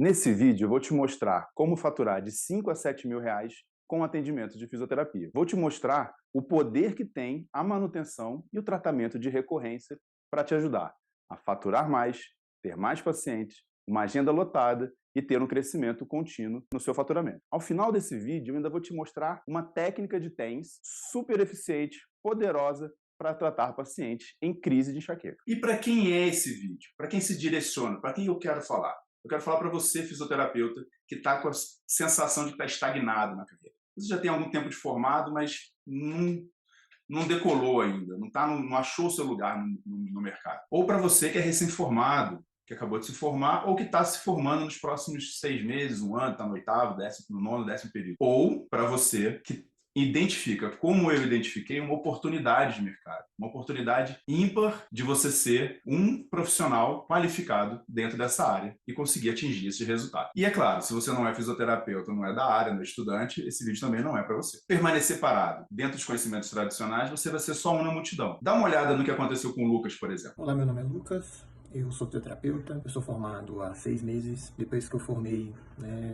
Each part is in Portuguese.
Nesse vídeo eu vou te mostrar como faturar de 5 a 7 mil reais com atendimento de fisioterapia. Vou te mostrar o poder que tem a manutenção e o tratamento de recorrência para te ajudar a faturar mais, ter mais pacientes, uma agenda lotada e ter um crescimento contínuo no seu faturamento. Ao final desse vídeo eu ainda vou te mostrar uma técnica de TENS super eficiente, poderosa para tratar pacientes em crise de enxaqueca. E para quem é esse vídeo? Para quem se direciona? Para quem eu quero falar? Eu quero falar para você, fisioterapeuta, que está com a sensação de estar estagnado na carreira. Você já tem algum tempo de formado, mas não decolou ainda, não achou o seu lugar no mercado. Ou para você que é recém-formado, que acabou de se formar, ou que está se formando nos próximos 6 meses, um ano, está no oitavo, décimo, no nono, décimo período. Ou para você que identifica, como eu identifiquei, uma oportunidade de mercado, uma oportunidade ímpar de você ser um profissional qualificado dentro dessa área e conseguir atingir esse resultado. E é claro, se você não é fisioterapeuta, não é da área, não é estudante, esse vídeo também não é para você. Permanecer parado dentro dos conhecimentos tradicionais, você vai ser só um na multidão. Dá uma olhada no que aconteceu com o Lucas, por exemplo. Olá, meu nome é Lucas, eu sou fisioterapeuta, eu sou formado há 6 meses. Depois que eu formei,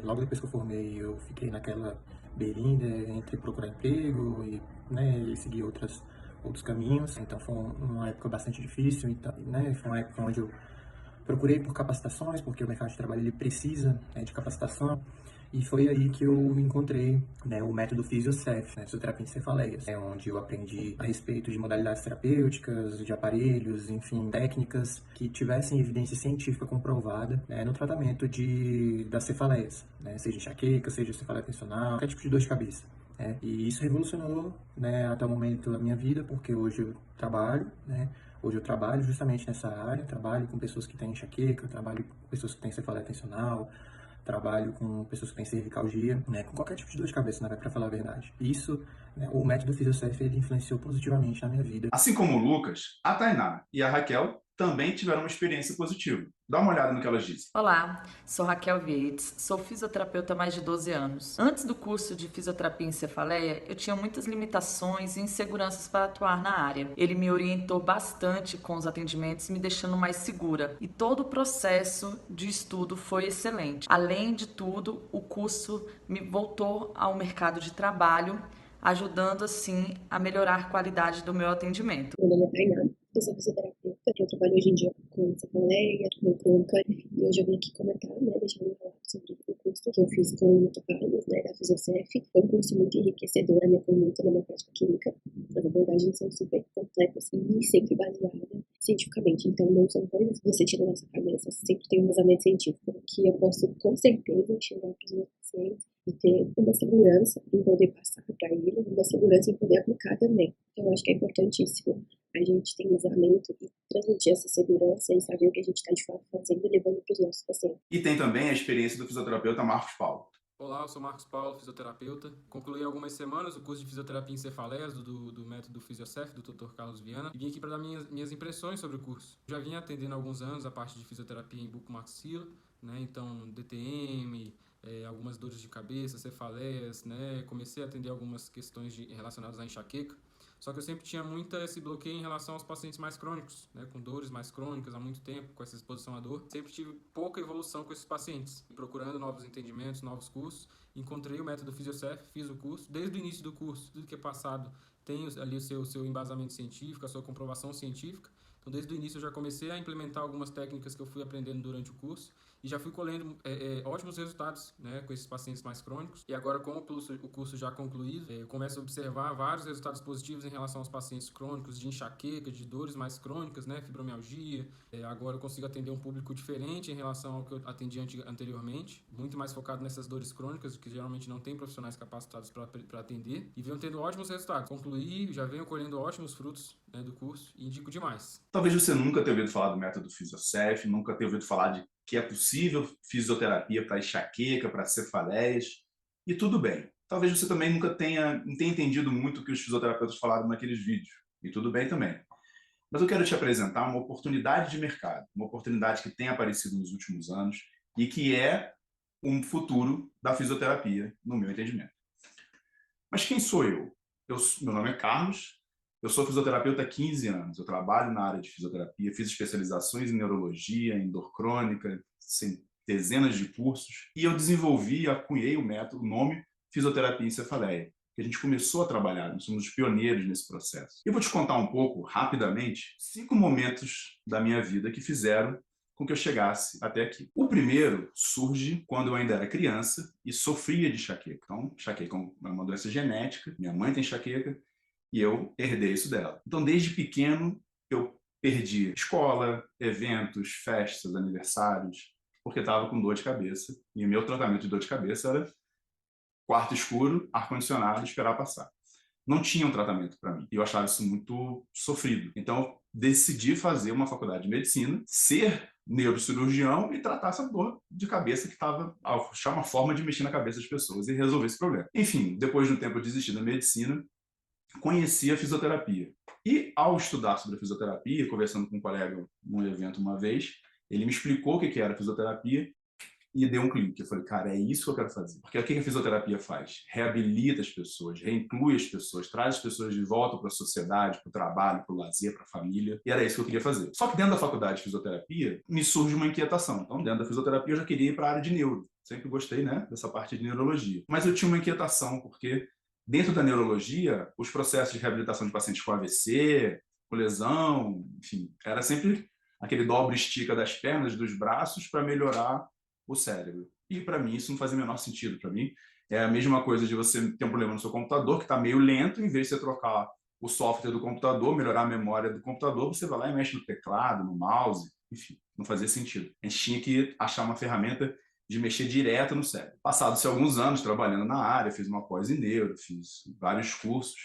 logo depois que eu formei, eu fiquei naquela beirinha entre procurar emprego e seguir outros caminhos. Então foi uma época bastante difícil, então, foi uma época onde eu procurei por capacitações, porque o mercado de trabalho ele precisa, de capacitação. E foi aí que eu encontrei, o método Physiocef, fisioterapia em cefaleias, onde eu aprendi a respeito de modalidades terapêuticas, de aparelhos, enfim, técnicas que tivessem evidência científica comprovada, no tratamento das cefaleias, seja enxaqueca, seja cefaleia tensional, qualquer tipo de dor de cabeça. E isso revolucionou, até o momento a minha vida, porque hoje eu trabalho, Hoje eu trabalho justamente nessa área, trabalho com pessoas que têm enxaqueca, trabalho com pessoas que têm cefaleia tensional, trabalho com pessoas que têm cervicalgia, com qualquer tipo de dor de cabeça, para falar a verdade. Isso, o método Physiocef, ele influenciou positivamente na minha vida. Assim como o Lucas, a Tainá e a Raquel também tiveram uma experiência positiva. Dá uma olhada no que elas dizem. Olá, sou Raquel Vieites, sou fisioterapeuta há mais de 12 anos. Antes do curso de fisioterapia em cefaleia, eu tinha muitas limitações e inseguranças para atuar na área. Ele me orientou bastante com os atendimentos, me deixando mais segura. E todo o processo de estudo foi excelente. Além de tudo, o curso me voltou ao mercado de trabalho, ajudando assim a melhorar a qualidade do meu atendimento. Meu nome é Tainá, eu sou fisioterapeuta, eu trabalho hoje em dia com cefaleia, com crônica, e hoje eu vim aqui comentar, deixar um relato sobre o curso que eu fiz com o Dr. Carlos, da Physiocef. Foi um curso muito enriquecedor na minha conduta, na minha prática clínica. As abordagens são super completas e sempre baseadas cientificamente. Então, não são coisas que você tira da sua cabeça, sempre tem um embasamento científico que eu posso, com certeza, chegar para os meus pacientes e ter uma segurança em poder passar para eles, uma segurança em poder aplicar também. Então, eu acho que é importantíssimo a gente ter um embasamento e transmitir essa segurança e saber o que a gente está de fato fazendo e levando para os nossos pacientes. E tem também a experiência do fisioterapeuta Marcos Paulo. Olá, eu sou Marcos Paulo, fisioterapeuta. Concluí há algumas semanas o curso de fisioterapia em cefaleias do método Physiocef, do Dr. Carlos Viana, e vim aqui para dar minhas impressões sobre o curso. Já vinha atendendo há alguns anos a parte de fisioterapia em bucomaxila, então DTM, algumas dores de cabeça, cefaleias, comecei a atender algumas questões relacionadas à enxaqueca. Só que eu sempre tinha esse bloqueio em relação aos pacientes mais crônicos, com dores mais crônicas há muito tempo, com essa exposição à dor. Sempre tive pouca evolução com esses pacientes. Procurando novos entendimentos, novos cursos, encontrei o método Physiocef, fiz o curso. Desde o início do curso, tudo que é passado tem ali o seu embasamento científico, a sua comprovação científica. Então, desde o início eu já comecei a implementar algumas técnicas que eu fui aprendendo durante o curso e já fui colhendo ótimos resultados com esses pacientes mais crônicos. E agora, com o curso já concluído, eu começo a observar vários resultados positivos em relação aos pacientes crônicos de enxaqueca, de dores mais crônicas, fibromialgia. Agora eu consigo atender um público diferente em relação ao que eu atendi anteriormente, muito mais focado nessas dores crônicas, que geralmente não tem profissionais capacitados para atender, e venho tendo ótimos resultados. Concluí, já venho colhendo ótimos frutos do curso e indico demais. Talvez você nunca tenha ouvido falar do método Physiocef, nunca tenha ouvido falar de que é possível fisioterapia para enxaqueca, para cefaleias, e tudo bem. Talvez você também nunca tenha entendido muito o que os fisioterapeutas falaram naqueles vídeos, e tudo bem também. Mas eu quero te apresentar uma oportunidade de mercado, uma oportunidade que tem aparecido nos últimos anos e que é um futuro da fisioterapia, no meu entendimento. Mas quem sou eu? Meu nome é Carlos, eu sou fisioterapeuta há 15 anos, eu trabalho na área de fisioterapia, fiz especializações em neurologia, em dor crônica, dezenas de cursos, e eu acunhei o nome Fisioterapia em Cefaleia, que a gente começou a trabalhar, nós somos os pioneiros nesse processo. Eu vou te contar um pouco, rapidamente, 5 momentos da minha vida que fizeram com que eu chegasse até aqui. O primeiro surge quando eu ainda era criança e sofria de enxaqueca. Então, enxaqueca é uma doença genética, minha mãe tem enxaqueca e eu herdei isso dela. Então, desde pequeno, eu perdi escola, eventos, festas, aniversários, porque estava com dor de cabeça. E o meu tratamento de dor de cabeça era quarto escuro, ar-condicionado, esperar passar. Não tinha um tratamento para mim. E eu achava isso muito sofrido. Então, decidi fazer uma faculdade de medicina, ser neurocirurgião e tratar essa dor de cabeça que estava, achar uma forma de mexer na cabeça das pessoas e resolver esse problema. Enfim, depois de um tempo eu desisti da medicina, conheci a fisioterapia. E ao estudar sobre a fisioterapia, conversando com um colega num evento uma vez, ele me explicou o que era a fisioterapia e deu um clique. Eu falei, cara, é isso que eu quero fazer. Porque o que a fisioterapia faz? Reabilita as pessoas, reinclui as pessoas, traz as pessoas de volta para a sociedade, para o trabalho, para o lazer, para a família. E era isso que eu queria fazer. Só que dentro da faculdade de fisioterapia, me surge uma inquietação. Então, dentro da fisioterapia, eu já queria ir para a área de neuro. Sempre gostei, né, dessa parte de neurologia. Mas eu tinha uma inquietação, porque dentro da neurologia, os processos de reabilitação de pacientes com AVC, com lesão, enfim, era sempre aquele dobra e estica das pernas, dos braços, para melhorar o cérebro. E para mim isso não fazia o menor sentido. Para mim é a mesma coisa de você ter um problema no seu computador que está meio lento, em vez de você trocar o software do computador, melhorar a memória do computador, você vai lá e mexe no teclado, no mouse, enfim, não fazia sentido. A gente tinha que achar uma ferramenta de mexer direto no cérebro. Passados-se alguns anos trabalhando na área, fiz uma pós em neuro, fiz vários cursos,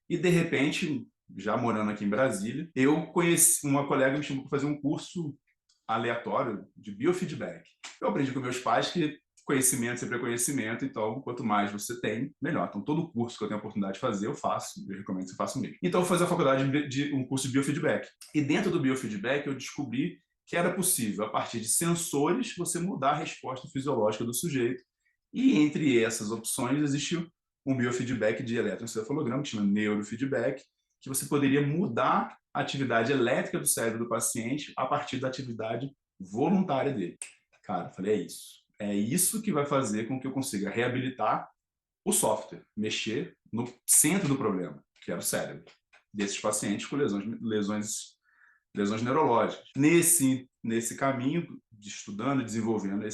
e de repente, já morando aqui em Brasília, eu conheci uma colega me chamou para fazer um curso aleatório de biofeedback. Eu aprendi com meus pais que conhecimento sempre é conhecimento, então quanto mais você tem, melhor. Então todo curso que eu tenho a oportunidade de fazer, eu faço, eu recomendo que você faça mesmo. Então eu fiz a faculdade de um curso de biofeedback. E dentro do biofeedback eu descobri que era possível, a partir de sensores, você mudar a resposta fisiológica do sujeito. E entre essas opções existe um biofeedback de eletroencefalograma, que chama neurofeedback, que você poderia mudar a atividade elétrica do cérebro do paciente a partir da atividade voluntária dele. Cara, eu falei, é isso. É isso que vai fazer com que eu consiga reabilitar o software, mexer no centro do problema, que era o cérebro, desses pacientes com lesões neurológicas. Nesse caminho de estudando e desenvolvendo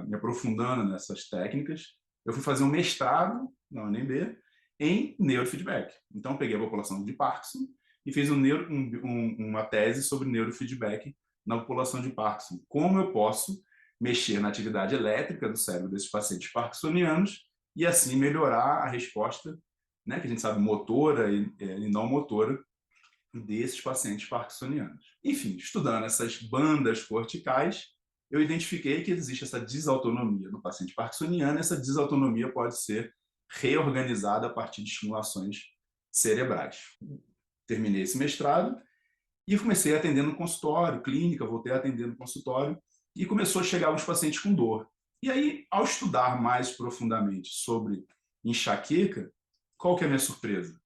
me aprofundando nessas técnicas, eu fui fazer um mestrado na UNB em neurofeedback. Então, peguei a população de Parkinson e fiz uma tese sobre neurofeedback na população de Parkinson. Como eu posso mexer na atividade elétrica do cérebro desses pacientes parkinsonianos e assim melhorar a resposta, né, que a gente sabe motora e não motora desses pacientes parkinsonianos. Enfim, estudando essas bandas corticais, eu identifiquei que existe essa desautonomia no paciente parkinsoniano. Essa desautonomia pode ser reorganizada a partir de estimulações cerebrais. Terminei esse mestrado e comecei a atender no consultório, clínica, voltei a atender no consultório e começou a chegar os pacientes com dor. E aí, ao estudar mais profundamente sobre enxaqueca, qual que é a minha surpresa?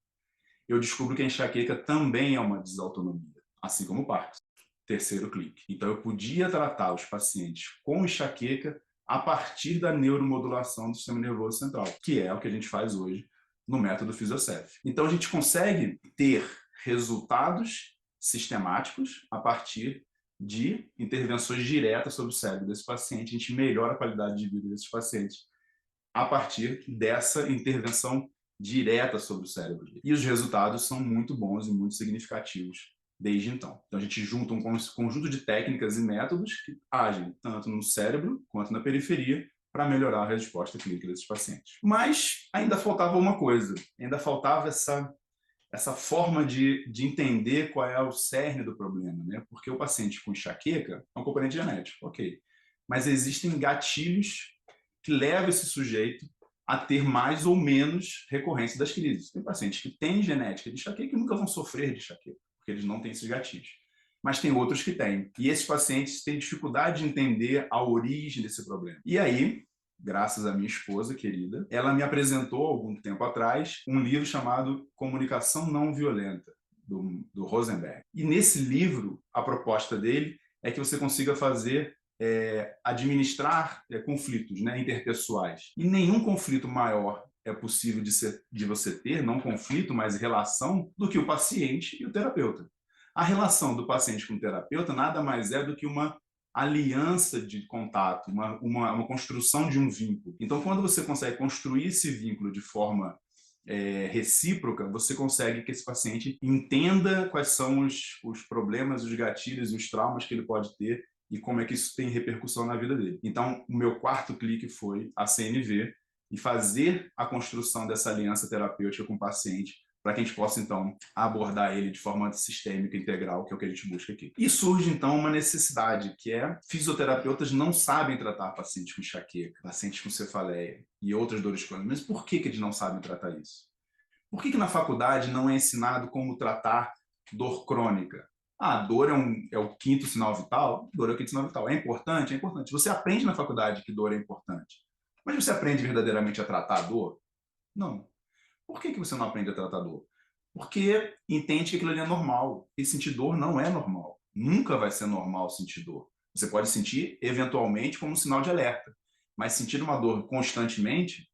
Eu descubro que a enxaqueca também é uma desautonomia, assim como o Parkinson. Terceiro clique. Então, eu podia tratar os pacientes com enxaqueca a partir da neuromodulação do sistema nervoso central, que é o que a gente faz hoje no método Fisiocef. Então, a gente consegue ter resultados sistemáticos a partir de intervenções diretas sobre o cérebro desse paciente. A gente melhora a qualidade de vida desses pacientes a partir dessa intervenção direta sobre o cérebro. E os resultados são muito bons e muito significativos desde então. Então, a gente junta um conjunto de técnicas e métodos que agem tanto no cérebro quanto na periferia para melhorar a resposta clínica desses pacientes. Mas ainda faltava uma coisa, ainda faltava essa forma de entender qual é o cerne do problema, né? Porque o paciente com enxaqueca é um componente genético, ok. Mas existem gatilhos que levam esse sujeito a ter mais ou menos recorrência das crises. Tem pacientes que têm genética de enxaqueca e nunca vão sofrer de enxaqueca, porque eles não têm esses gatilhos. Mas tem outros que têm. E esses pacientes têm dificuldade de entender a origem desse problema. E aí, graças à minha esposa querida, ela me apresentou, algum tempo atrás, um livro chamado Comunicação Não Violenta, do Rosenberg. E nesse livro, a proposta dele é que você consiga fazer administrar conflitos, né, interpessoais. E nenhum conflito maior é possível de você ter, não conflito, mas relação, do que o paciente e o terapeuta. A relação do paciente com o terapeuta nada mais é do que uma aliança de contato, uma construção de um vínculo. Então, quando você consegue construir esse vínculo de forma recíproca, você consegue que esse paciente entenda quais são os problemas, os gatilhos e os traumas que ele pode ter e como é que isso tem repercussão na vida dele. Então, o meu quarto clique foi a CNV e fazer a construção dessa aliança terapêutica com o paciente para que a gente possa, então, abordar ele de forma sistêmica, integral, que é o que a gente busca aqui. E surge, então, uma necessidade, que é fisioterapeutas não sabem tratar pacientes com enxaqueca, pacientes com cefaleia e outras dores crônicas. Mas por que eles não sabem tratar isso? Por que na faculdade não é ensinado como tratar dor crônica? Ah, dor é o quinto sinal vital? Dor é o quinto sinal vital. É importante? É importante. Você aprende na faculdade que dor é importante. Mas você aprende verdadeiramente a tratar a dor? Não. Por que você não aprende a tratar a dor? Porque entende que aquilo ali é normal. E sentir dor não é normal. Nunca vai ser normal sentir dor. Você pode sentir, eventualmente, como um sinal de alerta. Mas sentir uma dor constantemente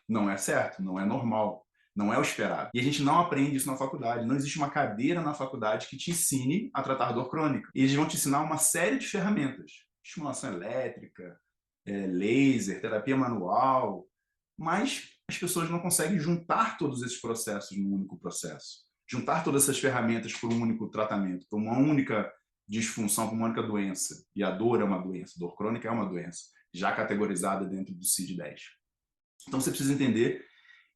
não é certo, não é normal, não é o esperado. E a gente não aprende isso na faculdade. Não existe uma cadeira na faculdade que te ensine a tratar dor crônica. E eles vão te ensinar uma série de ferramentas. Estimulação elétrica, laser, terapia manual, mas as pessoas não conseguem juntar todos esses processos num único processo. Juntar todas essas ferramentas por um único tratamento, por uma única disfunção, por uma única doença. E a dor é uma doença, dor crônica é uma doença, já categorizada dentro do CID-10. Então você precisa entender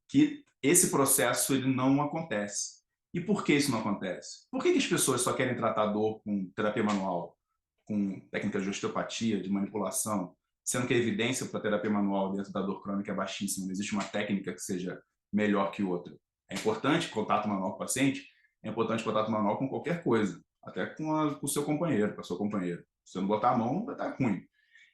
que esse processo ele não acontece. E por que isso não acontece? Por que as pessoas só querem tratar dor com terapia manual, com técnicas de osteopatia, de manipulação, sendo que a evidência para terapia manual dentro da dor crônica é baixíssima, não existe uma técnica que seja melhor que outra. É importante contato manual com o paciente, é importante contato manual com qualquer coisa, até com o seu companheiro, com a sua companheira. Se você não botar a mão, vai estar ruim.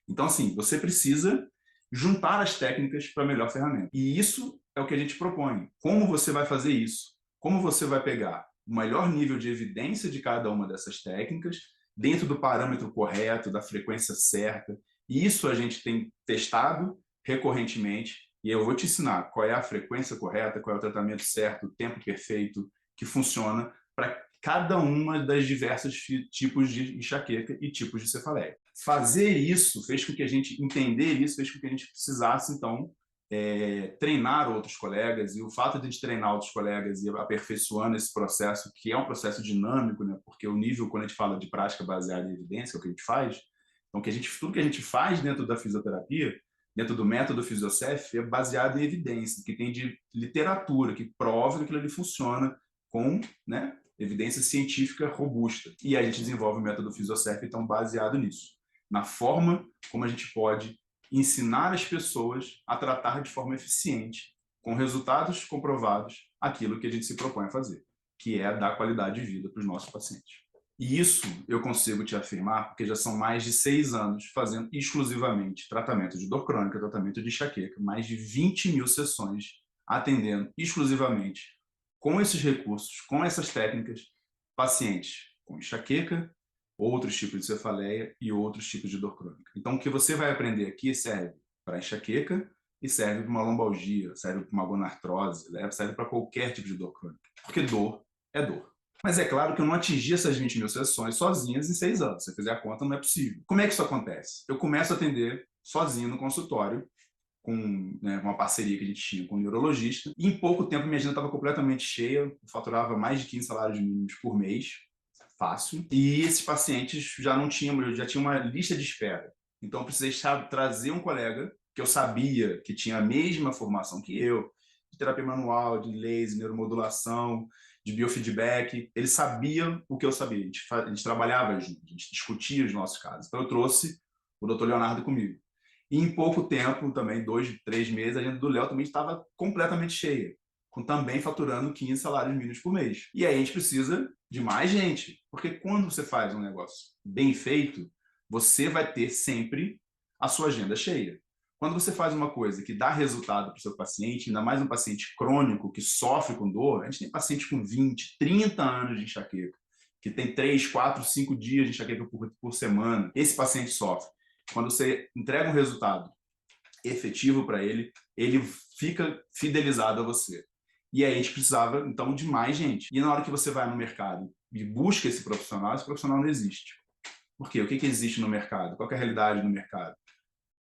Então, assim, você precisa juntar as técnicas para a melhor ferramenta. E isso é o que a gente propõe. Como você vai fazer isso? Como você vai pegar o melhor nível de evidência de cada uma dessas técnicas dentro do parâmetro correto, da frequência certa. E isso a gente tem testado recorrentemente, e eu vou te ensinar qual é a frequência correta, qual é o tratamento certo, o tempo perfeito, que funciona para cada uma das diversas tipos de enxaqueca e tipos de cefaleia. Fazer isso fez com que a gente, entender isso, fez com que a gente precisasse, então, treinar outros colegas, e o fato de a gente treinar outros colegas e aperfeiçoando esse processo, que é um processo dinâmico, né? Porque o nível, quando a gente fala de prática baseada em evidência, que é o que a gente faz, então tudo que a gente faz dentro da fisioterapia, dentro do método Fisiocef, é baseado em evidência, que tem de literatura, que prova que aquilo ali funciona com, né, evidência científica robusta. E a gente desenvolve o método Fisiocef, então, baseado nisso, na forma como a gente pode ensinar as pessoas a tratar de forma eficiente, com resultados comprovados, aquilo que a gente se propõe a fazer, que é dar qualidade de vida para os nossos pacientes. E isso eu consigo te afirmar porque já são mais de 6 anos fazendo exclusivamente tratamento de dor crônica, tratamento de enxaqueca, mais de 20 mil sessões atendendo exclusivamente com esses recursos, com essas técnicas, pacientes com enxaqueca, outros tipos de cefaleia e outros tipos de dor crônica. Então, o que você vai aprender aqui serve para enxaqueca e serve para uma lombalgia, serve para uma gonartrose, serve para qualquer tipo de dor crônica. Porque dor é dor. Mas é claro que eu não atingi essas 20 mil sessões sozinhas em 6 anos. Se você fizer a conta, não é possível. Como é que isso acontece? Eu começo a atender sozinho no consultório, com uma parceria que a gente tinha com um neurologista, e em pouco tempo minha agenda estava completamente cheia, eu faturava mais de 15 salários mínimos por mês, fácil, e esses pacientes já tinham uma lista de espera. Então eu precisei trazer um colega que eu sabia que tinha a mesma formação que eu, de terapia manual, de laser, neuromodulação, de biofeedback. Ele sabia o que eu sabia, a gente trabalhava junto, a gente discutia os nossos casos. Então eu trouxe o Dr. Leonardo comigo. E em pouco tempo, também 2, 3 meses, a agenda do Léo também estava completamente cheia, com também faturando 15 salários mínimos por mês. E aí a gente precisa de mais gente, porque quando você faz um negócio bem feito, você vai ter sempre a sua agenda cheia. Quando você faz uma coisa que dá resultado para o seu paciente, ainda mais um paciente crônico que sofre com dor, a gente tem paciente com 20, 30 anos de enxaqueca, que tem 3, 4, 5 dias de enxaqueca por semana. Esse paciente sofre. Quando você entrega um resultado efetivo para ele, ele fica fidelizado a você. E aí a gente precisava, então, de mais gente. E na hora que você vai no mercado e busca esse profissional não existe. Por quê? O que existe no mercado? Qual é a realidade no mercado?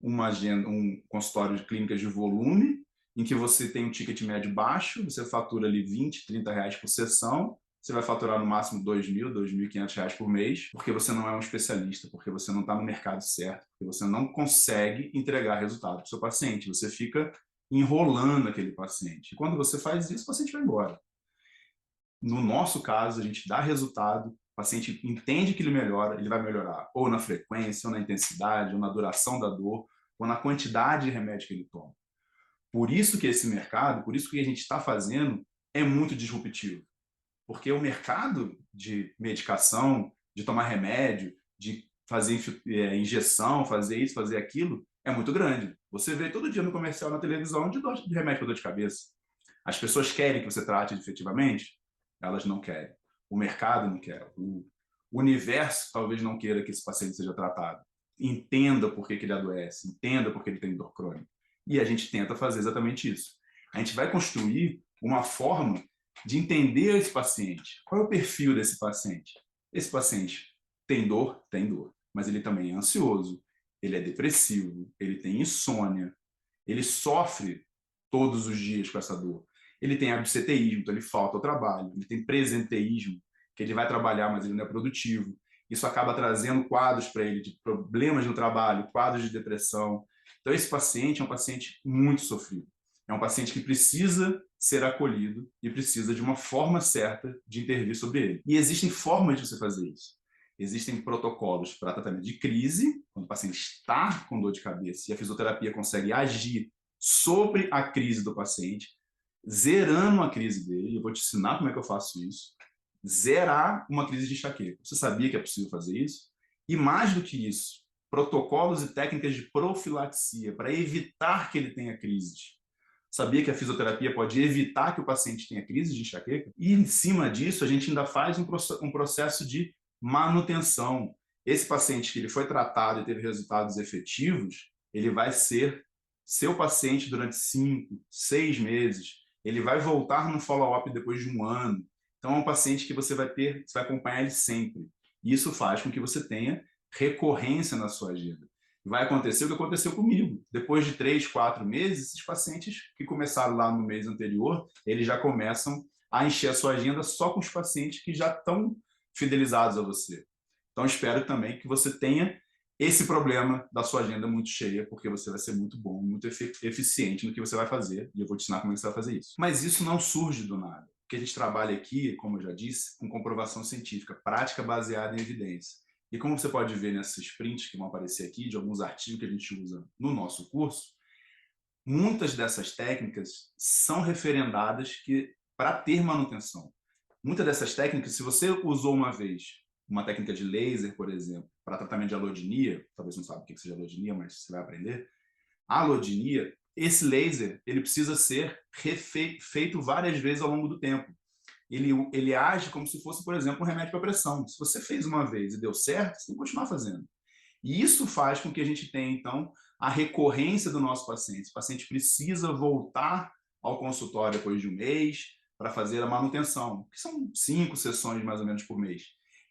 Uma agenda, um consultório de clínicas de volume, em que você tem um ticket médio baixo, você fatura ali 20, 30 reais por sessão, você vai faturar no máximo 2.000, 2.500 reais por mês, porque você não é um especialista, porque você não está no mercado certo, porque você não consegue entregar resultado para o seu paciente, você fica enrolando aquele paciente. E quando você faz isso, o paciente vai embora. No nosso caso, a gente dá resultado, o paciente entende que ele melhora, ele vai melhorar ou na frequência, ou na intensidade, ou na duração da dor, ou na quantidade de remédio que ele toma. Por isso que esse mercado, por isso que a gente está fazendo, é muito disruptivo. Porque o mercado de medicação, de tomar remédio, de fazer injeção, fazer isso, fazer aquilo, é muito grande. Você vê todo dia no comercial, na televisão, de remédio para dor de cabeça. As pessoas querem que você trate efetivamente? Elas não querem. O mercado não quer. O universo talvez não queira que esse paciente seja tratado. Entenda por que ele adoece, entenda por que ele tem dor crônica. E a gente tenta fazer exatamente isso. A gente vai construir uma forma de entender esse paciente. Qual é o perfil desse paciente? Esse paciente tem dor? Tem dor. Mas ele também é ansioso, ele é depressivo, ele tem insônia, ele sofre todos os dias com essa dor. Ele tem absenteísmo, então ele falta ao trabalho. Ele tem presenteísmo, que ele vai trabalhar, mas ele não é produtivo. Isso acaba trazendo quadros para ele de problemas no trabalho, quadros de depressão. Então, esse paciente é um paciente muito sofrido. É um paciente que precisa ser acolhido e precisa de uma forma certa de intervir sobre ele. E existem formas de você fazer isso. Existem protocolos para tratamento de crise, quando o paciente está com dor de cabeça e a fisioterapia consegue agir sobre a crise do paciente, zerando a crise dele. Eu vou te ensinar como é que eu faço isso. Zerar uma crise de enxaqueca. Você sabia que é possível fazer isso? E mais do que isso, protocolos e técnicas de profilaxia para evitar que ele tenha crises. Sabia que a fisioterapia pode evitar que o paciente tenha crise de enxaqueca? E em cima disso, a gente ainda faz um processo de manutenção. Esse paciente que ele foi tratado e teve resultados efetivos, ele vai ser seu paciente durante 5, 6 meses. Ele vai voltar no follow-up depois de 1 ano. Então, é um paciente que você vai acompanhar ele sempre. E isso faz com que você tenha recorrência na sua agenda. Vai acontecer o que aconteceu comigo. Depois de 3, 4 meses, esses pacientes que começaram lá no mês anterior, eles já começam a encher a sua agenda só com os pacientes que já estão fidelizados a você. Então, espero também que você tenha esse problema da sua agenda muito cheia, porque você vai ser muito bom, muito eficiente no que você vai fazer, e eu vou te ensinar como é que você vai fazer isso. Mas isso não surge do nada, porque a gente trabalha aqui, como eu já disse, com comprovação científica, prática baseada em evidência. E como você pode ver nesses prints que vão aparecer aqui, de alguns artigos que a gente usa no nosso curso, muitas dessas técnicas são referendadas para ter manutenção. Muitas dessas técnicas, se você usou uma vez uma técnica de laser, por exemplo, para tratamento de alodinia, talvez não saiba o que seja alodinia, mas você vai aprender. A alodinia, esse laser, ele precisa ser feito várias vezes ao longo do tempo. Ele age como se fosse, por exemplo, um remédio para pressão. Se você fez uma vez e deu certo, você tem que continuar fazendo. E isso faz com que a gente tenha, então, a recorrência do nosso paciente. O paciente precisa voltar ao consultório depois de 1 mês para fazer a manutenção, que são 5 sessões mais ou menos por mês.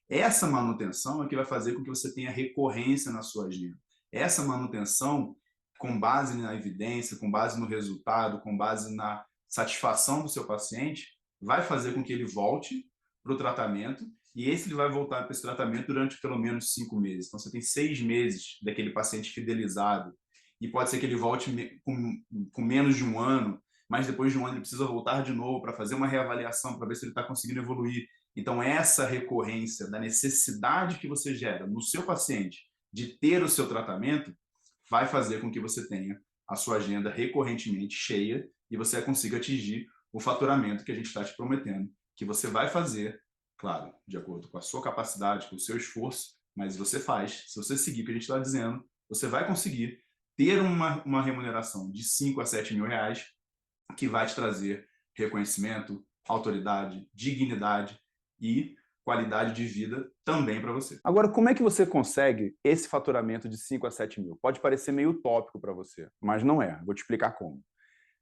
Essa manutenção é que vai fazer com que você tenha recorrência na sua agenda. Essa manutenção, com base na evidência, com base no resultado, com base na satisfação do seu paciente, vai fazer com que ele volte para o tratamento, e ele vai voltar para esse tratamento durante pelo menos 5 meses. Então, você tem 6 meses daquele paciente fidelizado, e pode ser que ele volte com menos de 1 ano, mas depois de 1 ano ele precisa voltar de novo para fazer uma reavaliação, para ver se ele está conseguindo evoluir. Então, essa recorrência da necessidade que você gera no seu paciente de ter o seu tratamento vai fazer com que você tenha a sua agenda recorrentemente cheia e você consiga atingir o faturamento que a gente está te prometendo, que você vai fazer, claro, de acordo com a sua capacidade, com o seu esforço, mas você faz, se você seguir o que a gente está dizendo, você vai conseguir ter uma remuneração de 5 a 7 mil reais que vai te trazer reconhecimento, autoridade, dignidade e qualidade de vida também para você. Agora, como é que você consegue esse faturamento de 5 a 7 mil? Pode parecer meio utópico para você, mas não é. Vou te explicar como.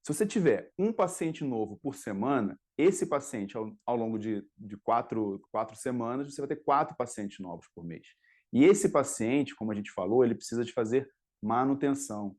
Se você tiver um paciente novo por semana, esse paciente, ao longo de quatro semanas, você vai ter 4 pacientes novos por mês. E esse paciente, como a gente falou, ele precisa de fazer manutenção.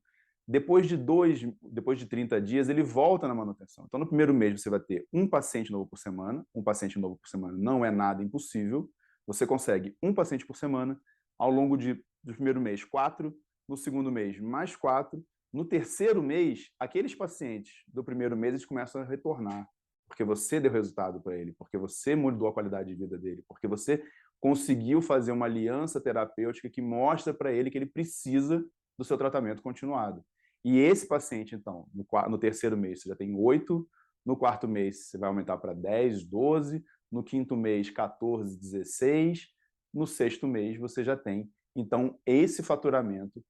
Depois de 30 dias, ele volta na manutenção. Então, no primeiro mês, você vai ter um paciente novo por semana. Um paciente novo por semana não é nada impossível. Você consegue um paciente por semana. Ao longo do primeiro mês, 4. No segundo mês, mais 4. No terceiro mês, aqueles pacientes do primeiro mês eles começam a retornar, porque você deu resultado para ele, porque você mudou a qualidade de vida dele, porque você conseguiu fazer uma aliança terapêutica que mostra para ele que ele precisa do seu tratamento continuado. E esse paciente, então, no terceiro mês você já tem 8, no quarto mês você vai aumentar para 10, 12, no quinto mês 14, 16, no sexto mês você já tem, então, esse faturamento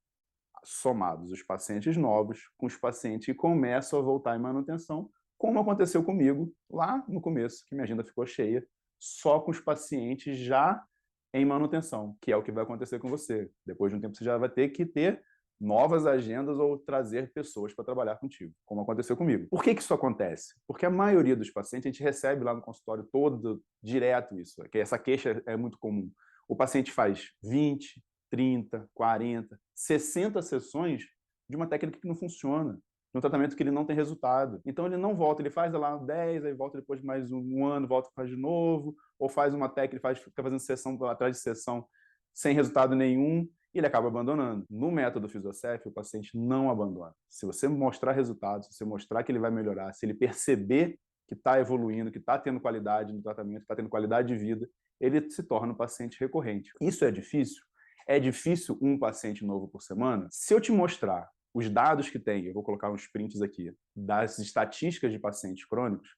somados os pacientes novos com os pacientes que começam a voltar em manutenção, como aconteceu comigo lá no começo, que minha agenda ficou cheia, só com os pacientes já em manutenção, que é o que vai acontecer com você. Depois de um tempo você já vai ter que ter novas agendas ou trazer pessoas para trabalhar contigo, como aconteceu comigo. Por que isso acontece? Porque a maioria dos pacientes, a gente recebe lá no consultório todo, direto isso, que essa queixa é muito comum. O paciente faz 20, 30, 40, 60 sessões de uma técnica que não funciona, de um tratamento que ele não tem resultado. Então ele não volta, ele faz lá 10, aí volta depois de mais um ano, volta e faz de novo, ou faz uma técnica, fica fazendo sessão atrás de sessão sem resultado nenhum, e ele acaba abandonando. No método Fisiocef, o paciente não abandona. Se você mostrar resultados, se você mostrar que ele vai melhorar, se ele perceber que está evoluindo, que está tendo qualidade no tratamento, está tendo qualidade de vida, ele se torna um paciente recorrente. Isso é difícil? É difícil um paciente novo por semana? Se eu te mostrar os dados que tem, eu vou colocar uns prints aqui, das estatísticas de pacientes crônicos,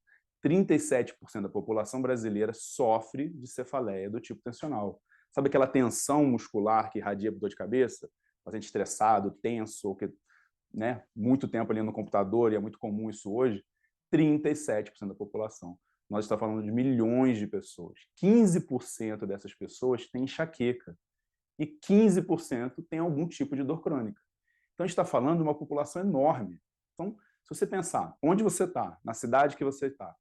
37% da população brasileira sofre de cefaleia do tipo tensional. Sabe aquela tensão muscular que irradia por dor de cabeça? Paciente estressado, tenso, ou que, né, muito tempo ali no computador, e é muito comum isso hoje. 37% da população. Nós estamos falando de milhões de pessoas. 15% dessas pessoas têm enxaqueca. E 15% tem algum tipo de dor crônica. Então, a gente está falando de uma população enorme. Então, se você pensar onde você está, na cidade que você está,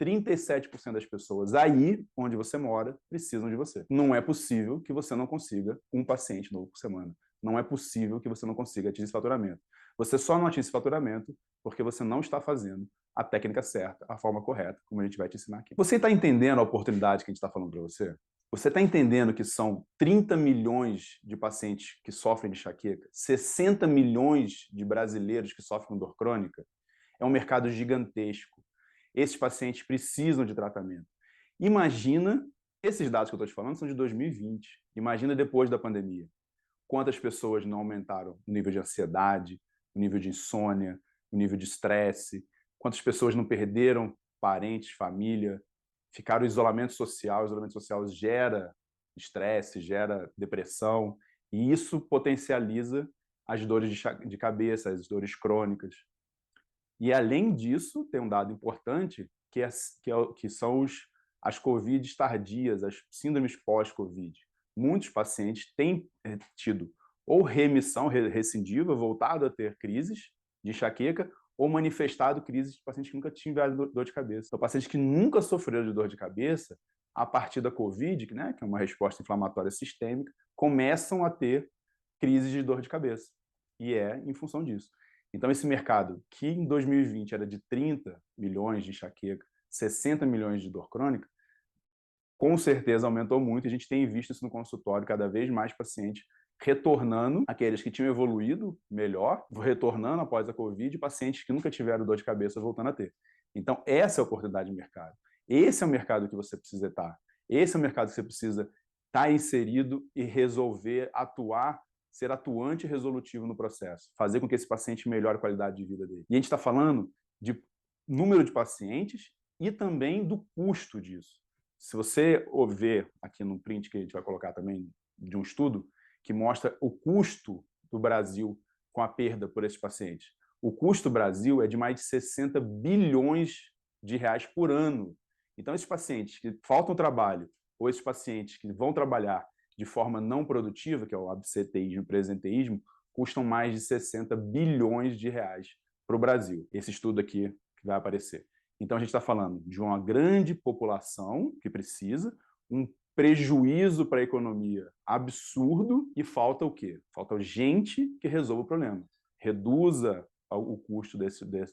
37% das pessoas aí onde você mora precisam de você. Não é possível que você não consiga um paciente novo por semana. Não é possível que você não consiga atingir esse faturamento. Você só não atinge esse faturamento porque você não está fazendo a técnica certa, a forma correta, como a gente vai te ensinar aqui. Você está entendendo a oportunidade que a gente está falando para você? Você está entendendo que são 30 milhões de pacientes que sofrem de enxaqueca, 60 milhões de brasileiros que sofrem com dor crônica? É um mercado gigantesco. Esses pacientes precisam de tratamento. Imagina, esses dados que eu estou te falando são de 2020. Imagina depois da pandemia. Quantas pessoas não aumentaram o nível de ansiedade, o nível de insônia, o nível de estresse? Quantas pessoas não perderam parentes, família? Ficaram em isolamento social. O isolamento social gera estresse, gera depressão. E isso potencializa as dores de cabeça, as dores crônicas. E, além disso, tem um dado importante, que são as Covid tardias, as síndromes pós-Covid. Muitos pacientes têm tido ou remissão recidiva, voltado a ter crises de enxaqueca, ou manifestado crises de pacientes que nunca tiveram dor de cabeça. Então, pacientes que nunca sofreram de dor de cabeça, a partir da Covid, né, que é uma resposta inflamatória sistêmica, começam a ter crises de dor de cabeça. E é em função disso. Então, esse mercado, que em 2020 era de 30 milhões de enxaqueca, 60 milhões de dor crônica, com certeza aumentou muito, e a gente tem visto isso no consultório, cada vez mais pacientes retornando, aqueles que tinham evoluído melhor, retornando após a Covid, e pacientes que nunca tiveram dor de cabeça voltando a ter. Então, essa é a oportunidade de mercado. Esse é o mercado que você precisa estar. Esse é o mercado que você precisa estar inserido e resolver, atuar, ser atuante e resolutivo no processo, fazer com que esse paciente melhore a qualidade de vida dele. E a gente está falando de número de pacientes e também do custo disso. Se você ver aqui no print que a gente vai colocar também de um estudo que mostra o custo do Brasil com a perda por esses pacientes. O custo do Brasil é de mais de 60 bilhões de reais por ano. Então, esses pacientes que faltam trabalho, ou esses pacientes que vão trabalhar de forma não produtiva, que é o absenteísmo e presenteísmo, custam mais de 60 bilhões de reais para o Brasil. Esse estudo aqui que vai aparecer. Então, a gente está falando de uma grande população que precisa, um prejuízo para a economia absurdo e falta o quê? Falta gente que resolva o problema. Reduza o custo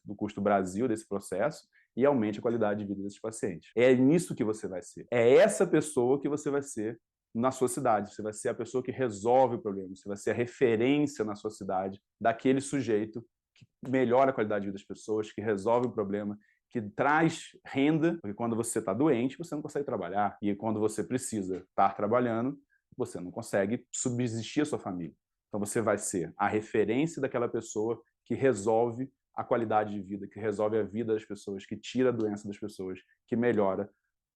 do custo Brasil desse processo e aumente a qualidade de vida desses pacientes. É nisso que você vai ser. É essa pessoa que você vai ser na sua cidade. Você vai ser a pessoa que resolve o problema. Você vai ser a referência na sua cidade daquele sujeito que melhora a qualidade de vida das pessoas, que resolve o problema, que traz renda, porque quando você está doente, você não consegue trabalhar. E quando você precisa estar trabalhando, você não consegue subsistir a sua família. Então você vai ser a referência daquela pessoa que resolve a qualidade de vida, que resolve a vida das pessoas, que tira a doença das pessoas, que melhora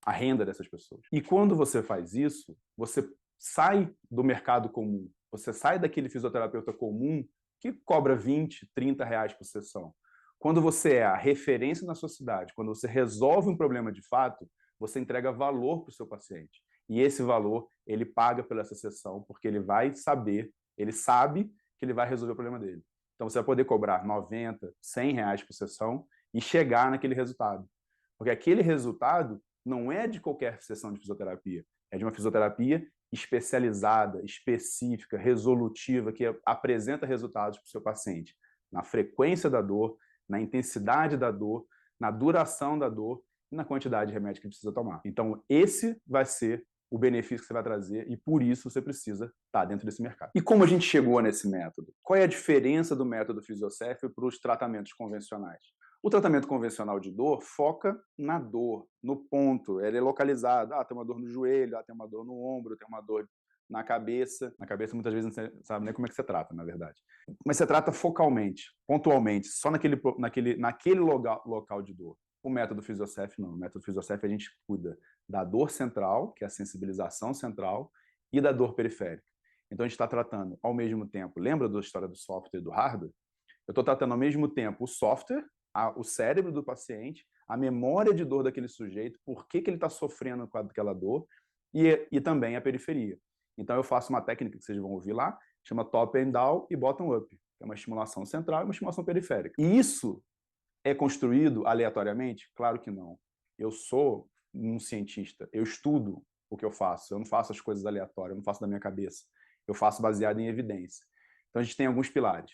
a renda dessas pessoas. E quando você faz isso, você sai do mercado comum, você sai daquele fisioterapeuta comum que cobra 20, 30 reais por sessão. Quando você é a referência na sua cidade, quando você resolve um problema de fato, você entrega valor para o seu paciente. E esse valor, ele paga pela essa sessão, porque ele vai saber, ele sabe que ele vai resolver o problema dele. Então, você vai poder cobrar 90, 100 reais por sessão e chegar naquele resultado. Porque aquele resultado não é de qualquer sessão de fisioterapia, é de uma fisioterapia especializada, específica, resolutiva, que apresenta resultados para o seu paciente na frequência da dor, na intensidade da dor, na duração da dor e na quantidade de remédio que precisa tomar. Então, esse vai ser o benefício que você vai trazer e, por isso, você precisa estar dentro desse mercado. E como a gente chegou nesse método? Qual é a diferença do método Fisiocef para os tratamentos convencionais? O tratamento convencional de dor foca na dor, no ponto. Ele é localizado. Tem uma dor no joelho, tem uma dor no ombro, tem uma dor na cabeça. Na cabeça, muitas vezes, não sabe nem como é que você trata, na verdade. Mas você trata focalmente, pontualmente, só naquele local de dor. O método Fisiocef não. O método Fisiocef a gente cuida da dor central, que é a sensibilização central, e da dor periférica. Então a gente está tratando ao mesmo tempo, lembra da história do software e do hardware? Eu estou tratando ao mesmo tempo o software, o cérebro do paciente, a memória de dor daquele sujeito, por que ele está sofrendo com aquela dor, e também a periferia. Então eu faço uma técnica que vocês vão ouvir lá, chama top and down e bottom up, que é uma estimulação central e uma estimulação periférica. E isso é construído aleatoriamente? Claro que não. Eu sou um cientista, eu estudo o que eu faço, eu não faço as coisas aleatórias, eu não faço da minha cabeça, eu faço baseado em evidência. Então a gente tem alguns pilares.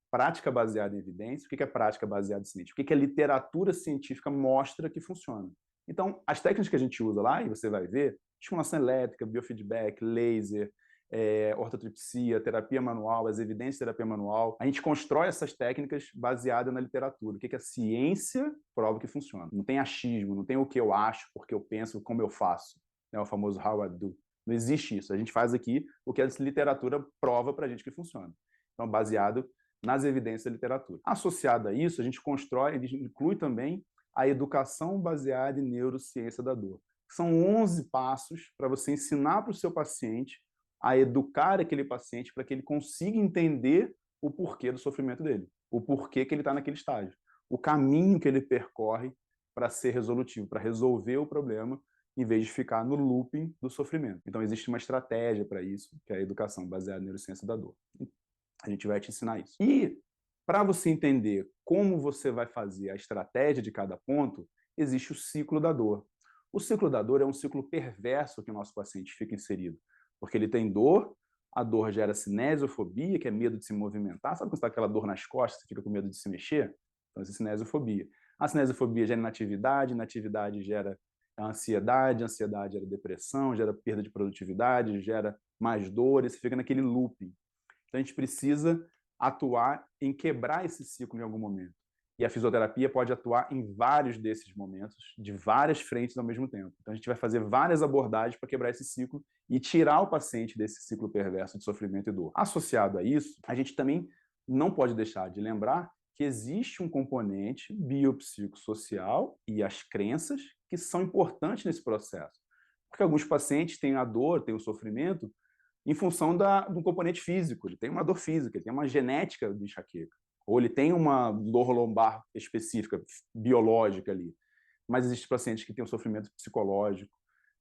Prática baseada em evidência. O que é prática baseada em ciência? O que a literatura científica mostra que funciona? Então, as técnicas que a gente usa lá, e você vai ver, estimulação elétrica, biofeedback, laser, ortotripsia, terapia manual, as evidências de terapia manual. A gente constrói essas técnicas baseadas na literatura. O que a ciência prova que funciona. Não tem achismo, não tem o que eu acho, porque eu penso, como eu faço. É o famoso how I do. Não existe isso. A gente faz aqui o que a literatura prova para a gente que funciona. Então, baseado nas evidências da literatura. Associado a isso, a gente inclui também a educação baseada em neurociência da dor. São 11 passos para você ensinar para o seu paciente a educar aquele paciente para que ele consiga entender o porquê do sofrimento dele, o porquê que ele está naquele estágio, o caminho que ele percorre para ser resolutivo, para resolver o problema, em vez de ficar no looping do sofrimento. Então, existe uma estratégia para isso, que é a educação baseada em neurociência da dor. A gente vai te ensinar isso. E, para você entender como você vai fazer a estratégia de cada ponto, existe o ciclo da dor. O ciclo da dor é um ciclo perverso que o nosso paciente fica inserido, porque ele tem dor, a dor gera cinesiofobia, que é medo de se movimentar. Sabe quando você está com aquela dor nas costas, você fica com medo de se mexer? Então, essa é cinesiofobia. A cinesiofobia gera inatividade gera ansiedade gera depressão, gera perda de produtividade, gera mais dor, e você fica naquele looping. Então, a gente precisa atuar em quebrar esse ciclo em algum momento. E a fisioterapia pode atuar em vários desses momentos, de várias frentes ao mesmo tempo. Então, a gente vai fazer várias abordagens para quebrar esse ciclo e tirar o paciente desse ciclo perverso de sofrimento e dor. Associado a isso, a gente também não pode deixar de lembrar que existe um componente biopsicossocial e as crenças que são importantes nesse processo. Porque alguns pacientes têm a dor, têm o sofrimento, em função do componente físico. Ele tem uma dor física, ele tem uma genética de enxaqueca, ou ele tem uma dor lombar específica, biológica ali. Mas existem pacientes que têm um sofrimento psicológico,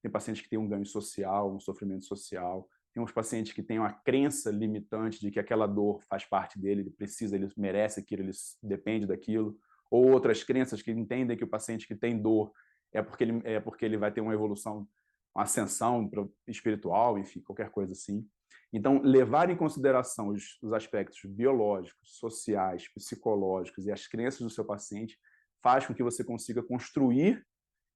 tem pacientes que têm um ganho social, um sofrimento social, tem uns pacientes que têm uma crença limitante de que aquela dor faz parte dele, ele precisa, ele merece aquilo, ele depende daquilo, ou outras crenças que entendem que o paciente que tem dor é porque ele vai ter uma evolução, uma ascensão espiritual, enfim, qualquer coisa assim. Então, levar em consideração os aspectos biológicos, sociais, psicológicos e as crenças do seu paciente faz com que você consiga construir,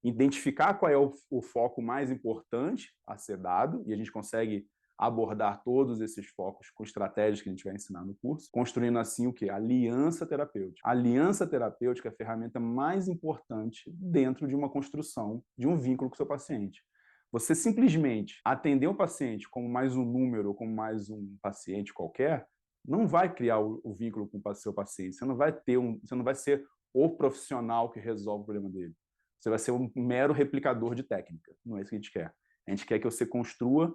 identificar qual é o foco mais importante a ser dado, e a gente consegue abordar todos esses focos com estratégias que a gente vai ensinar no curso, construindo assim o quê? Aliança terapêutica. A aliança terapêutica é a ferramenta mais importante dentro de uma construção de um vínculo com o seu paciente. Você simplesmente atender um paciente como mais um número ou como mais um paciente qualquer, não vai criar o vínculo com o seu paciente. Você não vai ser o profissional que resolve o problema dele. Você vai ser um mero replicador de técnica. Não é isso que a gente quer. A gente quer que você construa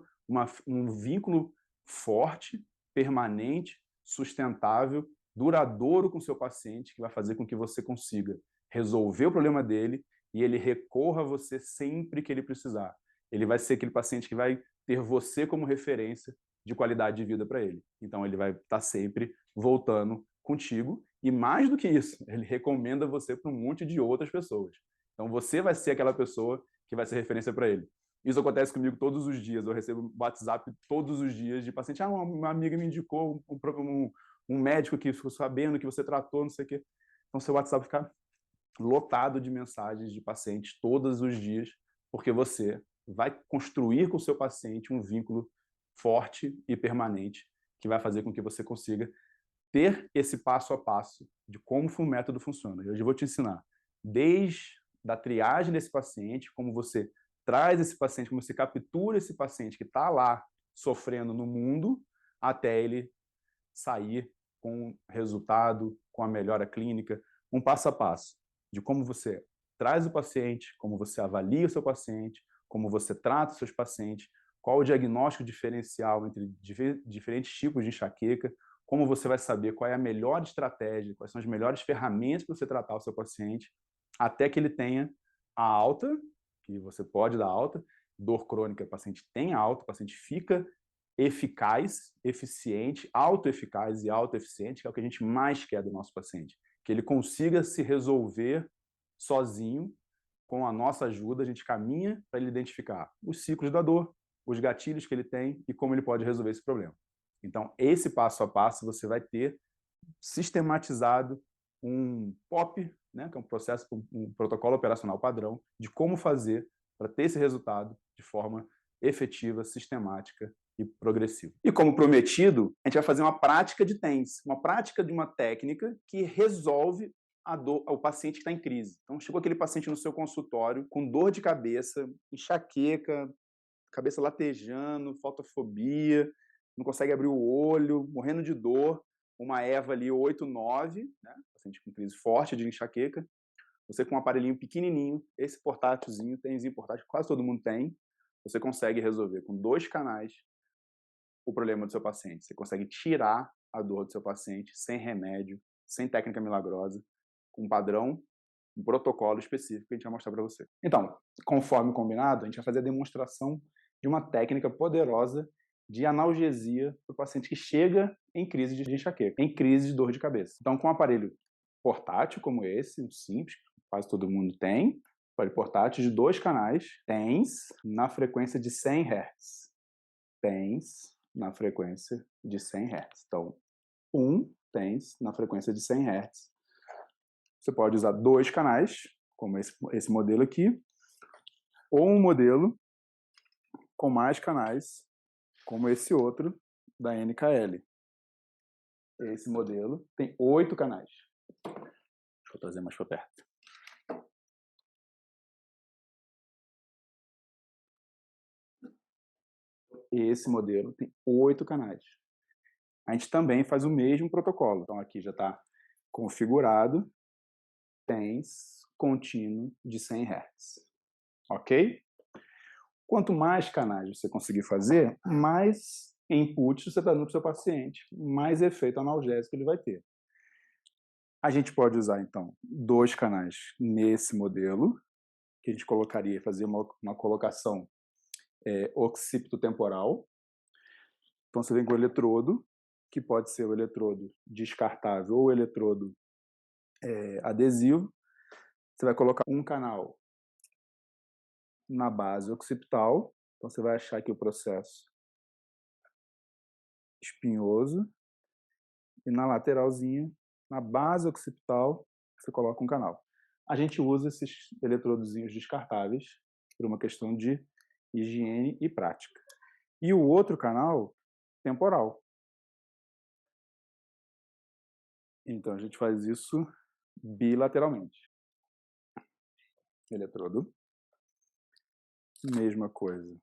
um vínculo forte, permanente, sustentável, duradouro com o seu paciente, que vai fazer com que você consiga resolver o problema dele e ele recorra a você sempre que ele precisar. Ele vai ser aquele paciente que vai ter você como referência de qualidade de vida para ele. Então, ele vai estar sempre voltando contigo e, mais do que isso, ele recomenda você para um monte de outras pessoas. Então, você vai ser aquela pessoa que vai ser referência para ele. Isso acontece comigo todos os dias. Eu recebo WhatsApp todos os dias de paciente. Uma amiga me indicou um médico que ficou sabendo que você tratou, não sei o quê. Então, seu WhatsApp fica lotado de mensagens de pacientes todos os dias, porque você vai construir com o seu paciente um vínculo forte e permanente que vai fazer com que você consiga ter esse passo a passo de como o método funciona. Hoje eu vou te ensinar desde a triagem desse paciente, como você traz esse paciente, como você captura esse paciente que está lá sofrendo no mundo, até ele sair com resultado, com a melhora clínica, um passo a passo de como você traz o paciente, como você avalia o seu paciente, como você trata os seus pacientes, qual o diagnóstico diferencial entre diferentes tipos de enxaqueca, como você vai saber qual é a melhor estratégia, quais são as melhores ferramentas para você tratar o seu paciente, até que ele tenha a alta, que você pode dar alta, dor crônica, o paciente tem alta, o paciente fica eficaz, eficiente, autoeficaz e autoeficiente, que é o que a gente mais quer do nosso paciente, que ele consiga se resolver sozinho, com a nossa ajuda, a gente caminha para ele identificar os ciclos da dor, os gatilhos que ele tem e como ele pode resolver esse problema. Então, esse passo a passo você vai ter sistematizado um POP, né, que é um processo, um protocolo operacional padrão de como fazer para ter esse resultado de forma efetiva, sistemática e progressiva. E como prometido, a gente vai fazer uma prática de TENS, uma prática de uma técnica que resolve a dor, o paciente que está em crise. Então, chegou aquele paciente no seu consultório com dor de cabeça, enxaqueca, cabeça latejando, fotofobia, não consegue abrir o olho, morrendo de dor, uma EVA ali 8, 9, né? Paciente com crise forte de enxaqueca, você com um aparelhinho pequenininho, esse portátilzinho, TENSinho portátil, quase todo mundo tem, você consegue resolver com 2 canais o problema do seu paciente. Você consegue tirar a dor do seu paciente sem remédio, sem técnica milagrosa, com um padrão, um protocolo específico que a gente vai mostrar para você. Então, conforme combinado, a gente vai fazer a demonstração de uma técnica poderosa de analgesia para o paciente que chega em crise de enxaqueca, em crise de dor de cabeça. Então, com um aparelho portátil como esse, um simples, que quase todo mundo tem, aparelho portátil de 2 canais, TENS na frequência de 100 Hz. TENS na frequência de 100 Hz. Então, TENS na frequência de 100 Hz. Você pode usar 2 canais, como esse modelo aqui, ou um modelo com mais canais, como esse outro da NKL. Esse modelo tem 8 canais. Deixa eu trazer mais para perto. Esse modelo tem 8 canais. A gente também faz o mesmo protocolo. Então, aqui já está configurado TENS contínuo de 100 Hz. Ok? Quanto mais canais você conseguir fazer, mais input você está dando para o seu paciente, mais efeito analgésico ele vai ter. A gente pode usar, então, 2 canais nesse modelo, que a gente colocaria, fazer uma colocação occipito temporal. Então, você vem com o eletrodo, que pode ser o eletrodo descartável ou o eletrodo adesivo. Você vai colocar um canal na base occipital. Então, você vai achar aqui o processo espinhoso. E na lateralzinha, na base occipital, você coloca um canal. A gente usa esses eletrodozinhos descartáveis por uma questão de higiene e prática. E o outro canal, temporal. Então, a gente faz isso bilateralmente. Eletrodo. Mesma coisa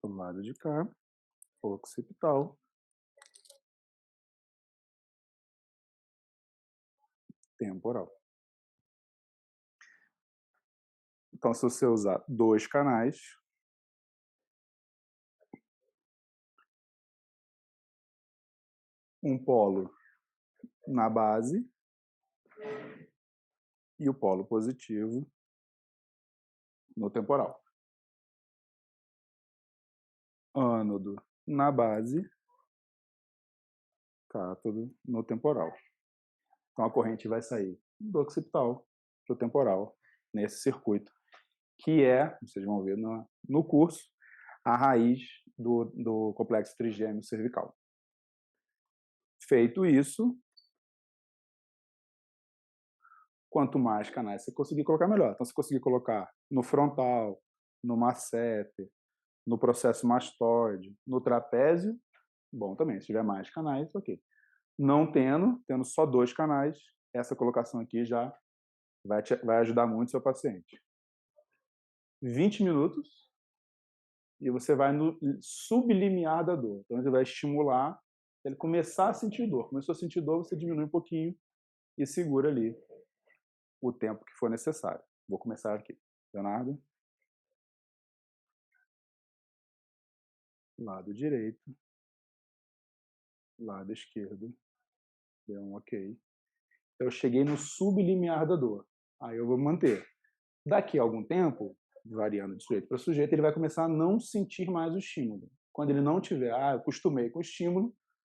do lado de cá, occipital, temporal. Então, se você usar 2 canais, um polo na base e o polo positivo no temporal. Ânodo na base, cátodo no temporal. Então, a corrente vai sair do occipital para o temporal, nesse circuito, que vocês vão ver no curso, a raiz do complexo trigêmeo cervical. Feito isso, quanto mais canais você conseguir colocar, melhor. Então, se conseguir colocar no frontal, no masseter, no processo mastoide, no trapézio, bom também. Se tiver mais canais, ok. Não tendo só 2 canais, essa colocação aqui já vai ajudar muito o seu paciente. 20 minutos e você vai no sublimiar da dor. Então, você vai estimular ele começar a sentir dor. Começou a sentir dor, você diminui um pouquinho e segura ali o tempo que for necessário. Vou começar aqui. Leonardo. Lado direito. Lado esquerdo. Deu um ok. Eu cheguei no sublimiar da dor. Aí eu vou manter. Daqui a algum tempo, variando de sujeito para sujeito, ele vai começar a não sentir mais o estímulo. Quando ele não tiver, eu acostumei com o estímulo,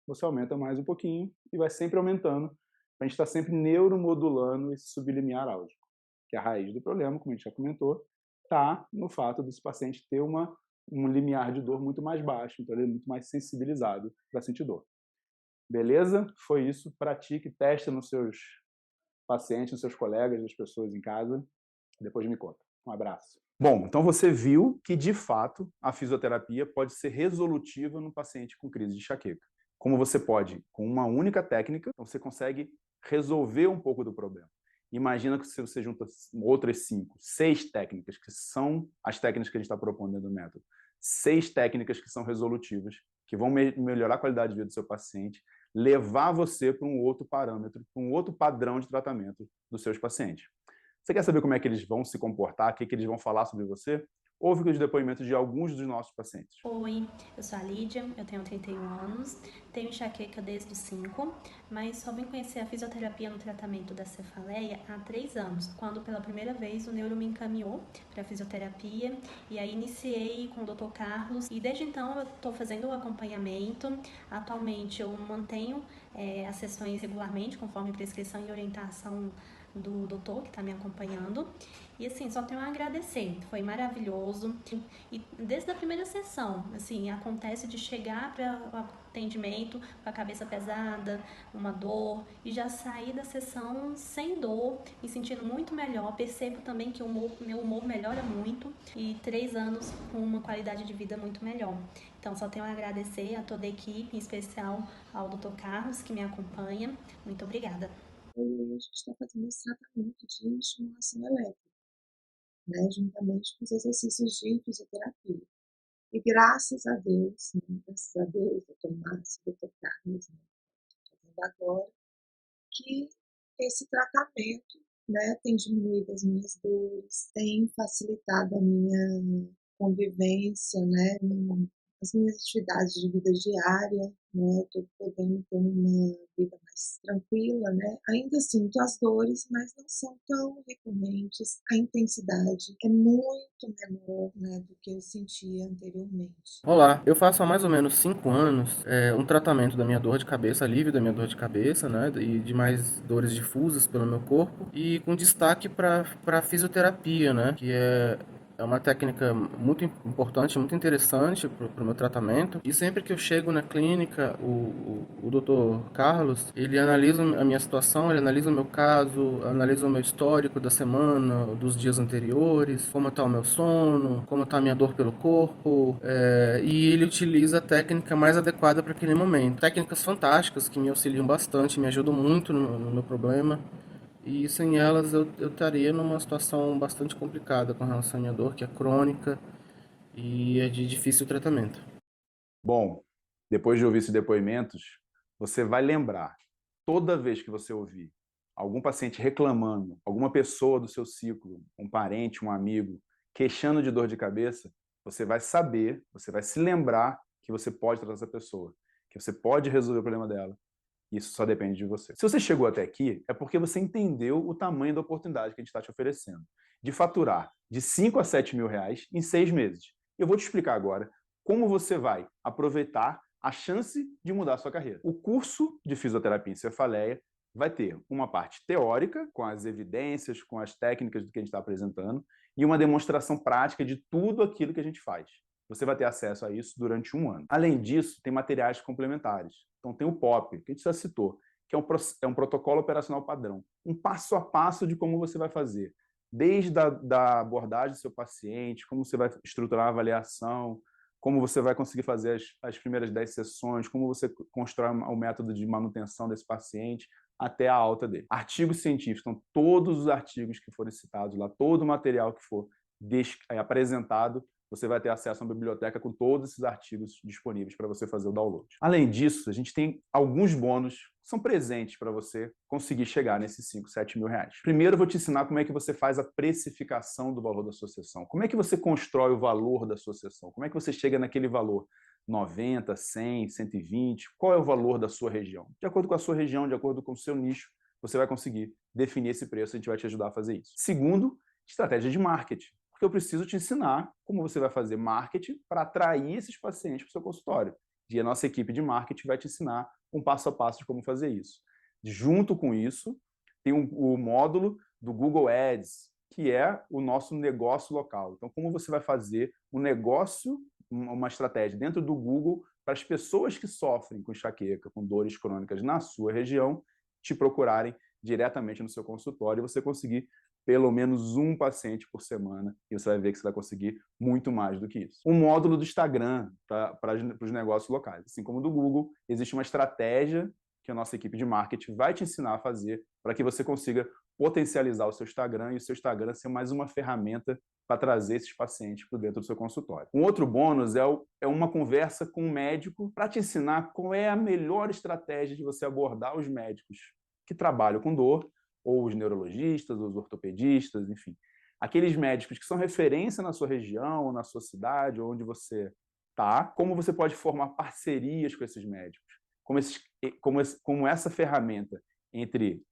você aumenta mais um pouquinho e vai sempre aumentando. A gente está sempre neuromodulando esse sublimiar álgico, que é a raiz do problema, como a gente já comentou, está no fato desse paciente ter um limiar de dor muito mais baixo, então ele é muito mais sensibilizado para sentir dor. Beleza? Foi isso. Pratique, teste nos seus pacientes, nos seus colegas, nas pessoas em casa. Depois me conta. Um abraço. Bom, então você viu que, de fato, a fisioterapia pode ser resolutiva no paciente com crise de enxaqueca. Como você pode, com uma única técnica, você consegue resolver um pouco do problema. Imagina que se você junta outras 5, 6 técnicas, que são as técnicas que a gente está propondo dentro do método, 6 técnicas que são resolutivas, que vão melhorar a qualidade de vida do seu paciente, levar você para um outro parâmetro, para um outro padrão de tratamento dos seus pacientes. Você quer saber como é que eles vão se comportar, o que eles vão falar sobre você? Ouve os depoimentos de alguns dos nossos pacientes. Oi, eu sou a Lídia, eu tenho 31 anos, tenho enxaqueca desde os 5, mas só vim conhecer a fisioterapia no tratamento da cefaleia há 3 anos, quando pela primeira vez o neuro me encaminhou para a fisioterapia e aí iniciei com o Dr. Carlos e desde então eu estou fazendo o acompanhamento. Atualmente eu mantenho as sessões regularmente, conforme prescrição e orientação do doutor que está me acompanhando. E assim, só tenho a agradecer, foi maravilhoso. E desde a primeira sessão, assim, acontece de chegar para o atendimento com a cabeça pesada, uma dor, e já sair da sessão sem dor, me sentindo muito melhor. Percebo também que meu humor melhora muito e 3 anos com uma qualidade de vida muito melhor. Então, só tenho a agradecer a toda a equipe, em especial ao Dr. Carlos, que me acompanha. Muito obrigada. A gente está fazendo esse tratamento de estimulação elétrica, né, juntamente com os exercícios de fisioterapia. E graças a Deus, doutor Márcio, doutor Carlos, né, fazendo agora, que esse tratamento, né, tem diminuído as minhas dores, tem facilitado a minha convivência, né, as minhas atividades de vida diária, né, estou podendo ter uma vida mais tranquila, né. Ainda sinto as dores, mas não são tão recorrentes, a intensidade é muito menor, né, do que eu sentia anteriormente. Olá, eu faço há mais ou menos 5 anos um tratamento da minha dor de cabeça, alívio da minha dor de cabeça, né, e de mais dores difusas pelo meu corpo, e com destaque para fisioterapia, né, que é uma técnica muito importante, muito interessante para o meu tratamento. E sempre que eu chego na clínica, o Dr. Carlos, ele analisa a minha situação, ele analisa o meu caso, analisa o meu histórico da semana, dos dias anteriores, como está o meu sono, como está a minha dor pelo corpo, e ele utiliza a técnica mais adequada para aquele momento. Técnicas fantásticas que me auxiliam bastante, me ajudam muito no meu problema. E sem elas eu estaria numa situação bastante complicada com relação à minha dor, que é crônica e é de difícil tratamento. Bom, depois de ouvir esses depoimentos, você vai lembrar, toda vez que você ouvir algum paciente reclamando, alguma pessoa do seu ciclo, um parente, um amigo, queixando de dor de cabeça, você vai saber, você vai se lembrar que você pode tratar essa pessoa, que você pode resolver o problema dela. Isso só depende de você. Se você chegou até aqui, é porque você entendeu o tamanho da oportunidade que a gente está te oferecendo, de faturar de 5 a 7 mil reais em 6 meses. Eu vou te explicar agora como você vai aproveitar a chance de mudar a sua carreira. O curso de fisioterapia em cefaleia vai ter uma parte teórica, com as evidências, com as técnicas do que a gente está apresentando, e uma demonstração prática de tudo aquilo que a gente faz. Você vai ter acesso a isso durante 1 ano. Além disso, tem materiais complementares. Então tem o POP, que a gente já citou, que é um protocolo operacional padrão. Um passo a passo de como você vai fazer. Desde da abordagem do seu paciente, como você vai estruturar a avaliação, como você vai conseguir fazer as primeiras 10 sessões, como você constrói o método de manutenção desse paciente, até a alta dele. Artigos científicos, então todos os artigos que forem citados lá, todo o material que for apresentado, você vai ter acesso a uma biblioteca com todos esses artigos disponíveis para você fazer o download. Além disso, a gente tem alguns bônus que são presentes para você conseguir chegar nesses 5, 7 mil reais. Primeiro, eu vou te ensinar como é que você faz a precificação do valor da sua sessão. Como é que você constrói o valor da sua sessão? Como é que você chega naquele valor? 90, 100, 120? Qual é o valor da sua região? De acordo com a sua região, de acordo com o seu nicho, você vai conseguir definir esse preço, a gente vai te ajudar a fazer isso. Segundo, estratégia de marketing. Porque eu preciso te ensinar como você vai fazer marketing para atrair esses pacientes para o seu consultório. E a nossa equipe de marketing vai te ensinar um passo a passo de como fazer isso. Junto com isso, tem o módulo do Google Ads, que é o nosso negócio local. Então, como você vai fazer um negócio, uma estratégia dentro do Google para as pessoas que sofrem com enxaqueca, com dores crônicas na sua região, te procurarem diretamente no seu consultório e você conseguir pelo menos um paciente por semana, e você vai ver que você vai conseguir muito mais do que isso. O módulo do Instagram para os negócios locais, assim como do Google, existe uma estratégia que a nossa equipe de marketing vai te ensinar a fazer para que você consiga potencializar o seu Instagram e o seu Instagram ser mais uma ferramenta para trazer esses pacientes para dentro do seu consultório. Um outro bônus é uma conversa com um médico para te ensinar qual é a melhor estratégia de você abordar os médicos que trabalham com dor, ou os neurologistas, ou os ortopedistas, enfim. Aqueles médicos que são referência na sua região, ou na sua cidade, onde você está, como você pode formar parcerias com esses médicos. Como essa ferramenta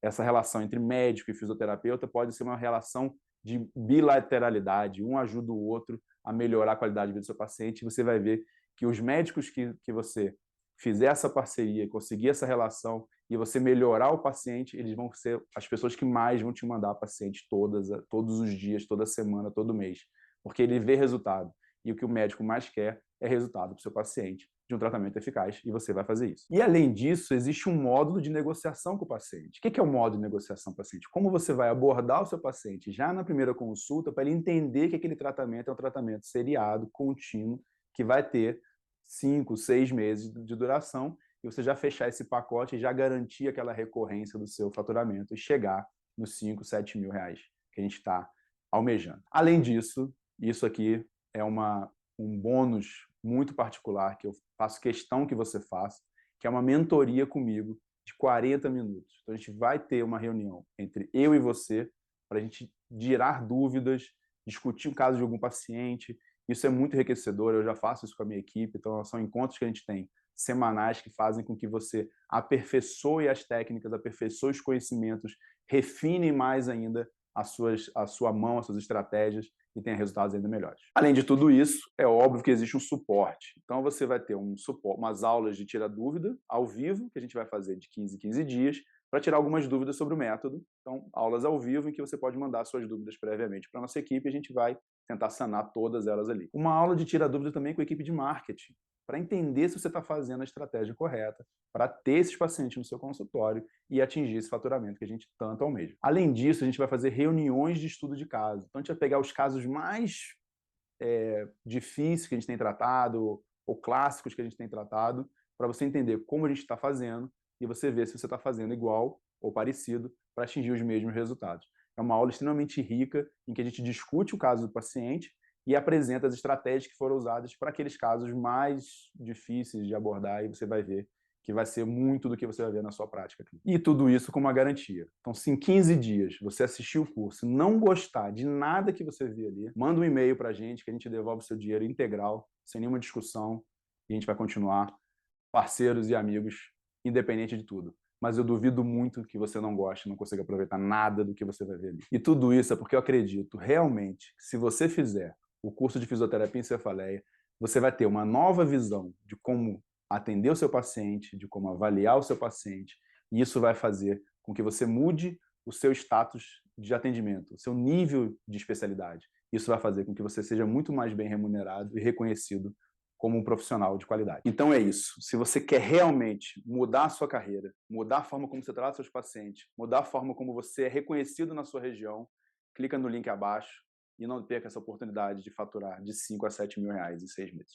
essa relação entre médico e fisioterapeuta pode ser uma relação de bilateralidade, um ajuda o outro a melhorar a qualidade de vida do seu paciente, e você vai ver que os médicos que você fizer essa parceria, conseguir essa relação e você melhorar o paciente, eles vão ser as pessoas que mais vão te mandar pacientes todos os dias, toda semana, todo mês, porque ele vê resultado. E o que o médico mais quer é resultado para o seu paciente de um tratamento eficaz, e você vai fazer isso. E, além disso, existe um módulo de negociação com o paciente. O que é o módulo de negociação com o paciente? Como você vai abordar o seu paciente já na primeira consulta para ele entender que aquele tratamento é um tratamento seriado, contínuo, que vai ter 5, 6 meses de duração, e você já fechar esse pacote e já garantir aquela recorrência do seu faturamento e chegar nos 5, 7 mil reais que a gente está almejando. Além disso, isso aqui é um bônus muito particular que eu faço questão que você faça, que é uma mentoria comigo de 40 minutos. Então, a gente vai ter uma reunião entre eu e você para a gente girar dúvidas, discutir o caso de algum paciente, Isso é muito enriquecedor, eu já faço isso com a minha equipe, então são encontros que a gente tem semanais que fazem com que você aperfeiçoe as técnicas, aperfeiçoe os conhecimentos, refine mais ainda a sua mão, as suas estratégias e tenha resultados ainda melhores. Além de tudo isso, é óbvio que existe um suporte. Então você vai ter um suporte, umas aulas de tirar dúvida ao vivo, que a gente vai fazer de 15 em 15 dias, para tirar algumas dúvidas sobre o método. Então, aulas ao vivo em que você pode mandar suas dúvidas previamente para a nossa equipe e a gente vai tentar sanar todas elas ali. Uma aula de tira dúvida também com a equipe de marketing, para entender se você está fazendo a estratégia correta, para ter esses pacientes no seu consultório e atingir esse faturamento que a gente tanto almeja. Além disso, a gente vai fazer reuniões de estudo de caso. Então, a gente vai pegar os casos mais difíceis que a gente tem tratado, ou clássicos que a gente tem tratado, para você entender como a gente está fazendo e você ver se você está fazendo igual ou parecido para atingir os mesmos resultados. É uma aula extremamente rica em que a gente discute o caso do paciente e apresenta as estratégias que foram usadas para aqueles casos mais difíceis de abordar e você vai ver que vai ser muito do que você vai ver na sua prática. E tudo isso com uma garantia. Então, se em 15 dias você assistir o curso e não gostar de nada que você vê ali, manda um e-mail para a gente que a gente devolve o seu dinheiro integral, sem nenhuma discussão, e a gente vai continuar parceiros e amigos, independente de tudo. Mas eu duvido muito que você não goste, não consiga aproveitar nada do que você vai ver ali. E tudo isso é porque eu acredito realmente que se você fizer o curso de fisioterapia em cefaleia, você vai ter uma nova visão de como atender o seu paciente, de como avaliar o seu paciente, e isso vai fazer com que você mude o seu status de atendimento, o seu nível de especialidade. Isso vai fazer com que você seja muito mais bem remunerado e reconhecido como um profissional de qualidade. Então é isso. Se você quer realmente mudar a sua carreira, mudar a forma como você trata seus pacientes, mudar a forma como você é reconhecido na sua região, clica no link abaixo e não perca essa oportunidade de faturar de 5 a 7 mil reais em 6 meses.